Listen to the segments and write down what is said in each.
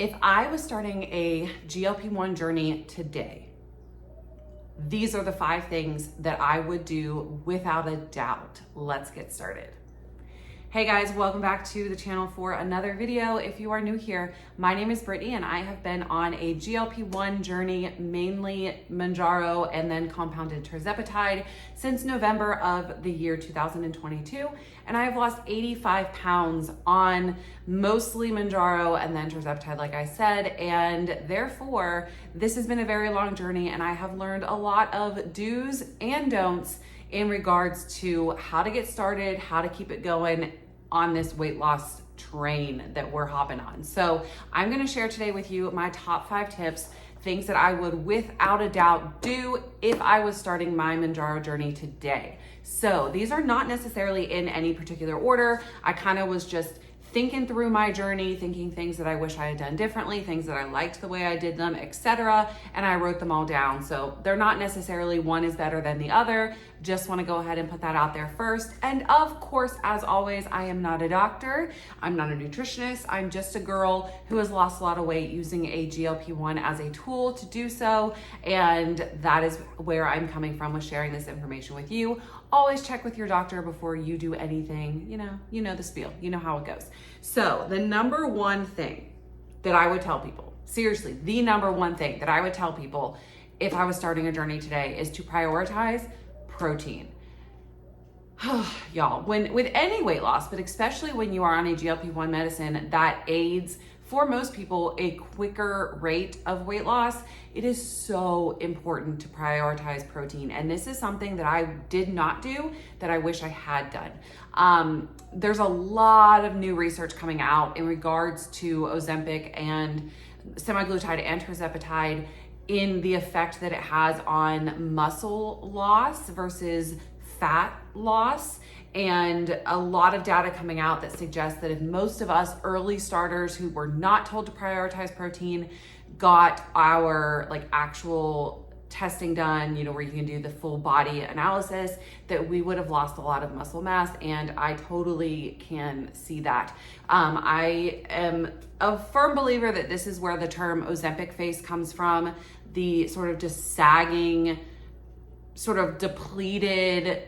If I was starting a GLP-1 journey today, these are the 5 things that I would do without a doubt. Let's get started. Hey guys, welcome back to the channel for another video. If you are new here, my name is Brittany and I have been on a GLP-1 journey, mainly Mounjaro and then compounded tirzepatide since November of the year 2022. And I have lost 85 pounds on mostly Mounjaro and then tirzepatide, like I said. And therefore, this has been a very long journey and I have learned a lot of do's and don'ts in regards to how to get started, how to keep it going on this weight loss train that we're hopping on. So I'm gonna share today with you my top 5 tips, things that I would without a doubt do if I was starting my Mounjaro journey today. So these are not necessarily in any particular order. I kind of was just thinking through my journey, thinking things that I wish I had done differently, things that I liked the way I did them, etc. And I wrote them all down. So they're not necessarily one is better than the other. Just want to go ahead and put that out there first. And of course, as always, I am not a doctor. I'm not a nutritionist. I'm just a girl who has lost a lot of weight using a GLP-1 as a tool to do so. And that is where I'm coming from with sharing this information with you. Always check with your doctor before you do anything. You know the spiel, you know how it goes. So the number one thing that I would tell people, seriously, the number one thing that I would tell people if I was starting a journey today is to prioritize protein. Y'all, with any weight loss, but especially when you are on a GLP-1 medicine that aids for most people a quicker rate of weight loss, it is so important to prioritize protein. And this is something that I did not do that I wish I had done. There's a lot of new research coming out in regards to Ozempic and semaglutide and tirzepatide in the effect that it has on muscle loss versus fat loss. And a lot of data coming out that suggests that if most of us early starters who were not told to prioritize protein got our actual testing done, where you can do the full body analysis, that we would have lost a lot of muscle mass. And I totally can see that. I am a firm believer that this is where the term Ozempic face comes from, the sort of just sagging, sort of depleted,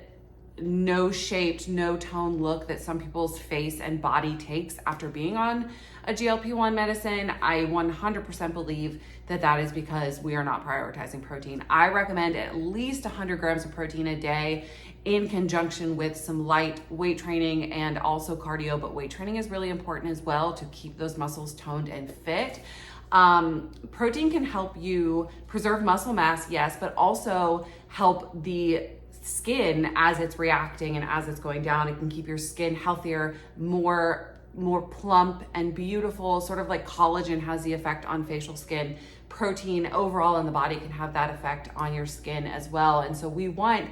no shaped, no tone look that some people's face and body takes after being on a GLP-1 medicine. I 100% believe that that is because we are not prioritizing protein. I recommend at least 100 grams of protein a day in conjunction with some light weight training and also cardio, but weight training is really important as well to keep those muscles toned and fit. Protein can help you preserve muscle mass, yes, but also help the skin as it's reacting and as it's going down. It can keep your skin healthier, more plump and beautiful, sort of like collagen has the effect on facial skin. Protein overall in the body can have that effect on your skin as well. And so we want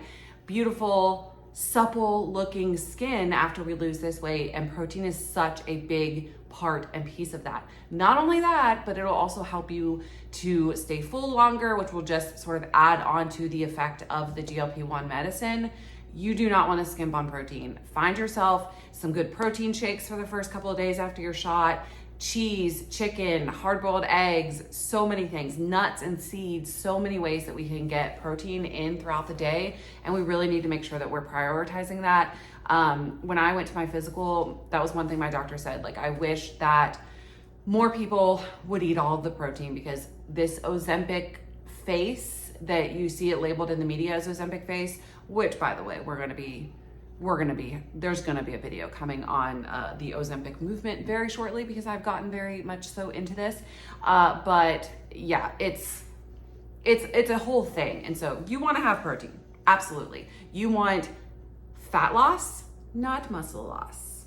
beautiful, supple looking skin after we lose this weight, and protein is such a big part and piece of that. Not only that, but it'll also help you to stay full longer, which will just sort of add on to the effect of the GLP-1 medicine. You do not want to skimp on protein. Find yourself some good protein shakes for the first couple of days after your shot. Cheese, chicken, hard-boiled eggs, so many things, nuts and seeds, so many ways that we can get protein in throughout the day. And we really need to make sure that we're prioritizing that. When I went to my physical, that was one thing my doctor said, I wish that more people would eat all of the protein, because this Ozempic face that you see it labeled in the media as Ozempic face, which by the way, there's gonna be a video coming on the Ozempic movement very shortly, because I've gotten very much so into this. But yeah, it's a whole thing. And so you wanna have protein, absolutely. You want fat loss, not muscle loss,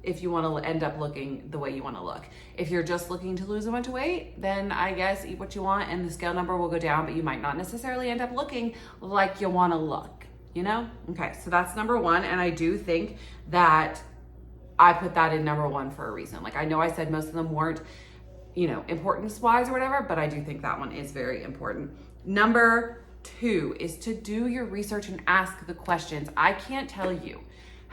if you wanna end up looking the way you wanna look. If you're just looking to lose a bunch of weight, then I guess eat what you want and the scale number will go down, but you might not necessarily end up looking like you wanna look. Okay, so that's number one. And I do think that I put that in number one for a reason. I know I said most of them weren't, importance wise or whatever, but I do think that one is very important. Number two is to do your research and ask the questions. I can't tell you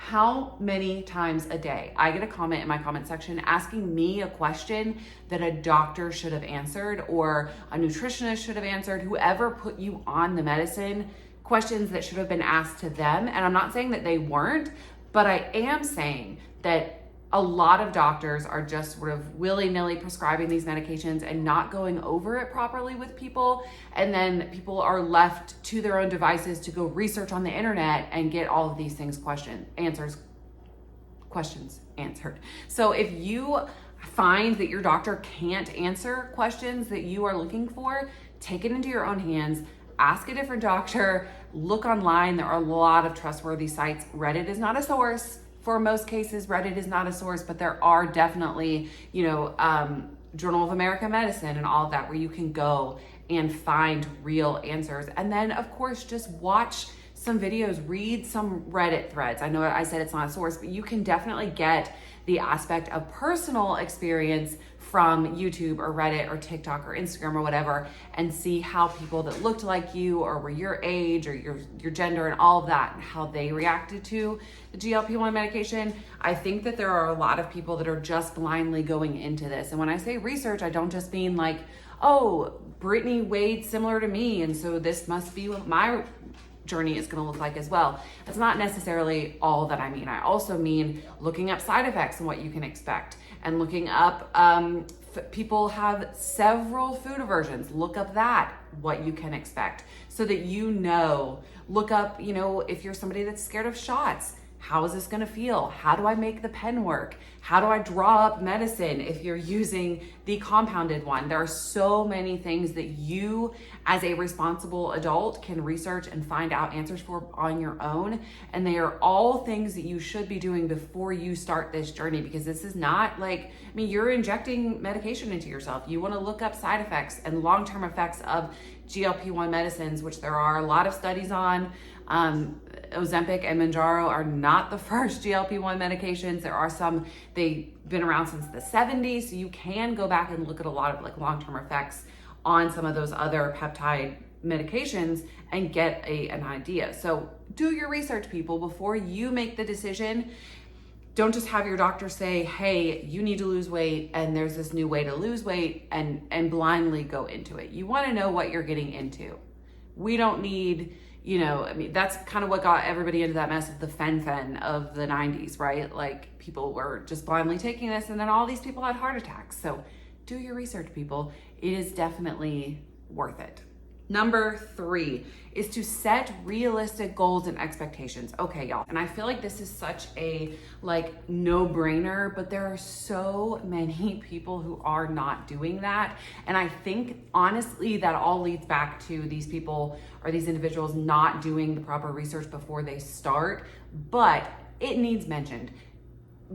How many times a day I get a comment in my comment section asking me a question that a doctor should have answered or a nutritionist should have answered, whoever put you on the medicine, questions that should have been asked to them. And I'm not saying that they weren't, but I am saying that a lot of doctors are just sort of willy-nilly prescribing these medications and not going over it properly with people. And then people are left to their own devices to go research on the internet and get all of these things questions answered. So if you find that your doctor can't answer questions that you are looking for, take it into your own hands, ask a different doctor, look online. There are a lot of trustworthy sites. Reddit is not a source. For most cases, Reddit is not a source, but there are definitely, Journal of American Medicine and all of that where you can go and find real answers. And then, of course, just watch some videos, read some Reddit threads. I know I said it's not a source, but you can definitely get the aspect of personal experience from YouTube or Reddit or TikTok or Instagram or whatever, and see how people that looked like you or were your age or your gender and all of that, and how they reacted to the GLP-1 medication. I think that there are a lot of people that are just blindly going into this. And when I say research, I don't just mean like, oh, Brittany weighed similar to me, and so this must be what my journey is going to look like as well. That's not necessarily all that I mean. I also mean looking up side effects and what you can expect, and looking up people have several food aversions. Look up that, what you can expect, so that look up, if you're somebody that's scared of shots, how is this going to feel? How do I make the pen work? How do I draw up medicine if you're using the compounded one? There are so many things that you, as a responsible adult, can research and find out answers for on your own. And they are all things that you should be doing before you start this journey, because this is not you're injecting medication into yourself. You want to look up side effects and long-term effects of GLP-1 medicines, which there are a lot of studies on. Ozempic and Mounjaro are not the first GLP-1 medications. There are some, they've been around since the 70s, so you can go back and look at a lot of long-term effects on some of those other peptide medications and get an idea. So do your research, people, before you make the decision. Don't just have your doctor say, hey, you need to lose weight and there's this new way to lose weight, and blindly go into it. You want to know what you're getting into. We don't need, that's kind of what got everybody into that mess of the fen of the 90s, right? Like, people were just blindly taking this, and then all these people had heart attacks. So do your research, people. It is definitely worth it. Number 3 is to set realistic goals and expectations. Okay, y'all. And I feel like this is such a no-brainer, but there are so many people who are not doing that. And I think honestly that all leads back to these people or these individuals not doing the proper research before they start, but it needs mentioned.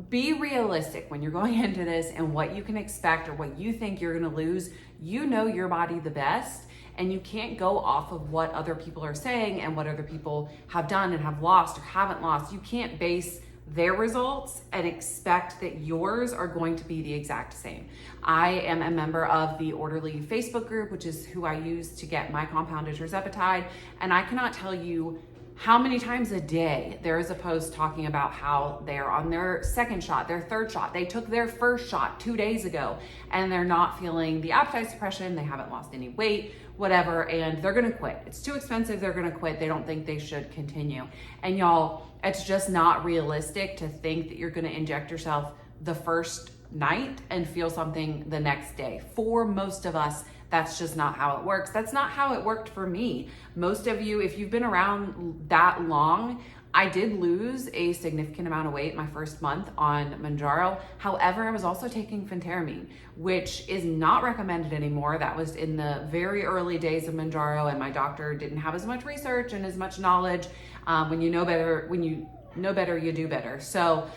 Be realistic when you're going into this and what you can expect or what you think you're gonna lose. You know your body the best, and you can't go off of what other people are saying and what other people have done and have lost or haven't lost. You can't base their results and expect that yours are going to be the exact same. I am a member of the Orderly Facebook group, which is who I use to get my compounded tirzepatide, and I cannot tell you how many times a day there is a post talking about how they're on their second shot, their third shot. They took their first shot 2 days ago and they're not feeling the appetite suppression. They haven't lost any weight, whatever, and they're gonna quit. It's too expensive, they're gonna quit. They don't think they should continue. And y'all, it's just not realistic to think that you're gonna inject yourself the first night and feel something the next day. For most of us, that's just not how it works. That's not how it worked for me. Most of you, if you've been around that long, I did lose a significant amount of weight my first month on Mounjaro. However, I was also taking phentermine, which is not recommended anymore. That was in the very early days of Mounjaro, and my doctor didn't have as much research and as much knowledge. When you know better, you do better. So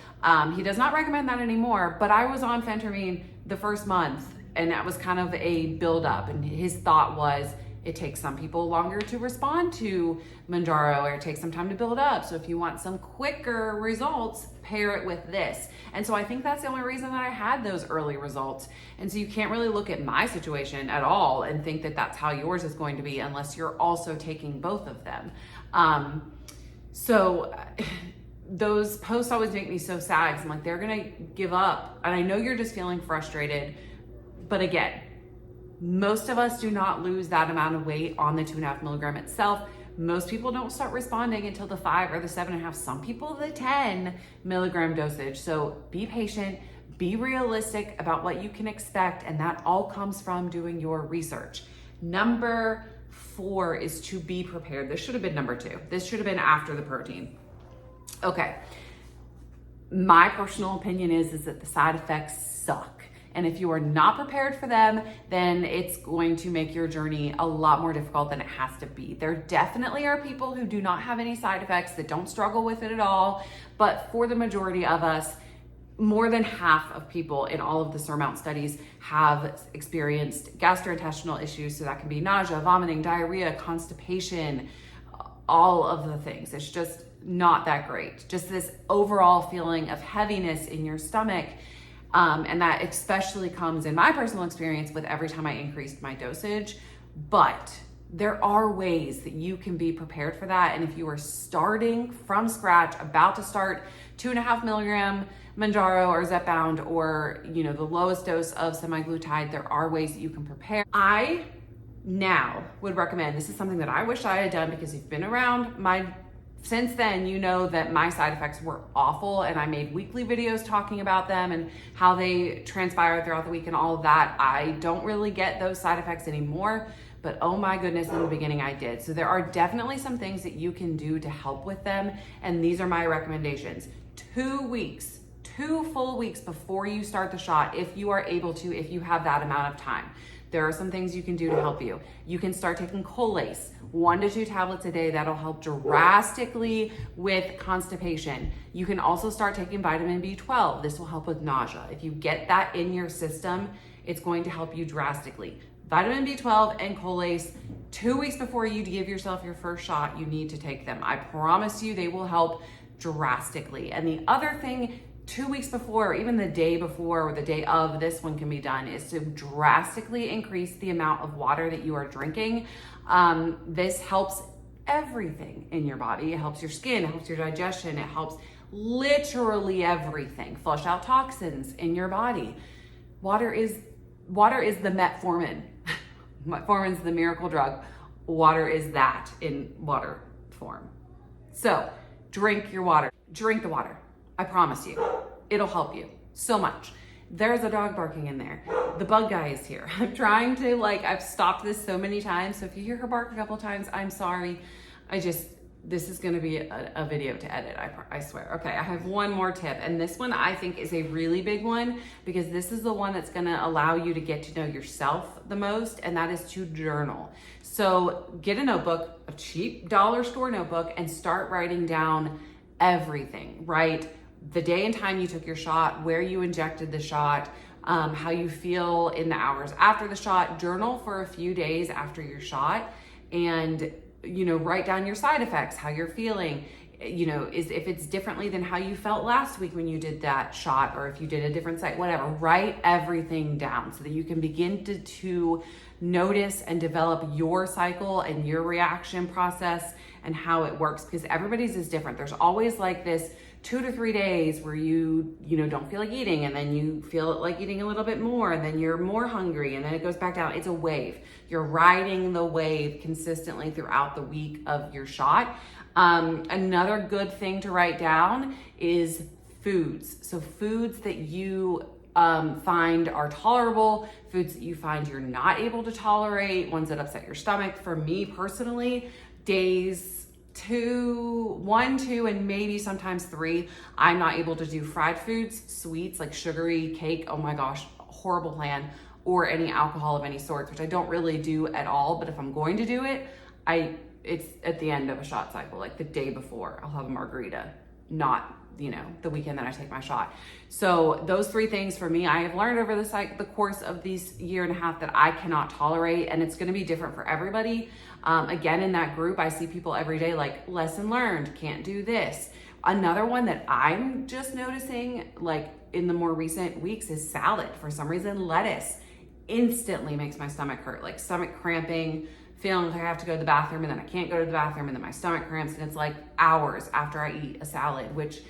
he does not recommend that anymore, but I was on phentermine the first month, and that was kind of a build-up. And his thought was, it takes some people longer to respond to Mounjaro, or it takes some time to build up. So if you want some quicker results, pair it with this. And so I think that's the only reason that I had those early results. And so you can't really look at my situation at all and think that that's how yours is going to be unless you're also taking both of them. So those posts always make me so sad because I'm like, they're gonna give up. And I know you're just feeling frustrated, but again, most of us do not lose that amount of weight on the 2.5 milligram itself. Most people don't start responding until the 5 or the 7.5, some people the 10 milligram dosage. So be patient, be realistic about what you can expect, and that all comes from doing your research. Number 4 is to be prepared. This should have been number 2. This should have been after the protein. Okay, my personal opinion is that the side effects suck. And if you are not prepared for them, then it's going to make your journey a lot more difficult than it has to be. There definitely are people who do not have any side effects, that don't struggle with it at all. But for the majority of us, more than half of people in all of the Surmount studies have experienced gastrointestinal issues. So that can be nausea, vomiting, diarrhea, constipation, all of the things. It's just not that great. Just this overall feeling of heaviness in your stomach. And that especially comes in my personal experience with every time I increased my dosage. But there are ways that you can be prepared for that. And if you are starting from scratch, about to start 2.5 milligram Mounjaro or Zepbound, or the lowest dose of semaglutide, there are ways that you can prepare. I now would recommend, this is something that I wish I had done because you've been around since then, you know that my side effects were awful, and I made weekly videos talking about them and how they transpire throughout the week and all of that. I don't really get those side effects anymore, but oh my goodness, in the beginning I did. So there are definitely some things that you can do to help with them, and these are my recommendations. 2 full weeks before you start the shot, if you are able to, if you have that amount of time. There are some things you can do to help you. You can start taking Colace, 1 to 2 tablets a day. That'll help drastically with constipation. You can also start taking vitamin B12. This will help with nausea. If you get that in your system, it's going to help you drastically. Vitamin B12 and Colace, 2 weeks before you give yourself your first shot, you need to take them. I promise you they will help drastically. And the other thing, 2 weeks before, or even the day before or the day of this one can be done, is to drastically increase the amount of water that you are drinking. This helps everything in your body. It helps your skin, it helps your digestion, it helps literally everything. Flush out toxins in your body. Water is the metformin. Metformin's the miracle drug. Water is that in water form. So drink your water. Drink the water. I promise you, it'll help you so much. There's a dog barking in there. The bug guy is here. I'm trying to I've stopped this so many times. So if you hear her bark a couple of times, I'm sorry. This is gonna be a video to edit, I swear. Okay, I have one more tip. And this one I think is a really big one, because this is the one that's gonna allow you to get to know yourself the most, and that is to journal. So get a notebook, a cheap dollar store notebook, and start writing down everything, right? The day and time you took your shot, where you injected the shot, how you feel in the hours after the shot. Journal for a few days after your shot, and write down your side effects, how you're feeling, if it's differently than how you felt last week when you did that shot, or if you did a different site, whatever. Write everything down so that you can begin to notice and develop your cycle and your reaction process and how it works, because everybody's is different. There's always this 2 to 3 days where you don't feel like eating, and then you feel like eating a little bit more, and then you're more hungry, and then it goes back down. It's a wave. You're riding the wave consistently throughout the week of your shot. Another good thing to write down is foods. So foods that you find are tolerable, foods that you find you're not able to tolerate, ones that upset your stomach. For me personally, days 1, 2, and maybe sometimes 3, I'm not able to do fried foods, sweets like sugary cake. Oh my gosh, horrible plan. Or any alcohol of any sorts, which I don't really do at all. But if I'm going to do it, it's at the end of a shot cycle, like the day before. I'll have a margarita, not the weekend that I take my shot. So those 3 things for me, I have learned over the course of these year and a half that I cannot tolerate, and it's going to be different for everybody. Again, in that group, I see people every day lesson learned, can't do this. Another one that I'm just noticing in the more recent weeks is salad. For some reason, lettuce instantly makes my stomach hurt, stomach cramping, feeling like I have to go to the bathroom and then I can't go to the bathroom and then my stomach cramps, and it's like hours after I eat a salad, which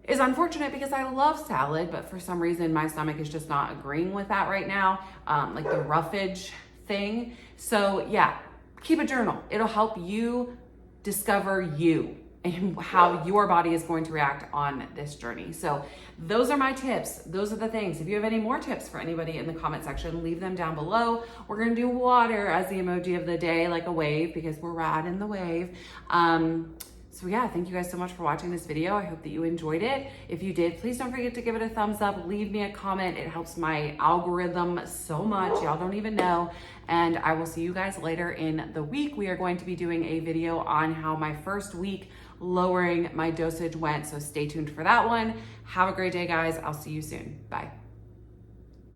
is unfortunate because I love salad, but for some reason my stomach is just not agreeing with that right now, like the roughage thing. So yeah, keep a journal. It'll help you discover you and how your body is going to react on this journey. So those are my tips. Those are the things. If you have any more tips for anybody in the comment section, leave them down below. We're gonna do water as the emoji of the day, like a wave, because we're riding the wave. So yeah, thank you guys so much for watching this video. I hope that you enjoyed it. If you did, please don't forget to give it a thumbs up, leave me a comment. It helps my algorithm so much. Y'all don't even know. And I will see you guys later in the week. We are going to be doing a video on how my first week lowering my dosage went. So stay tuned for that one. Have a great day, guys. I'll see you soon. Bye.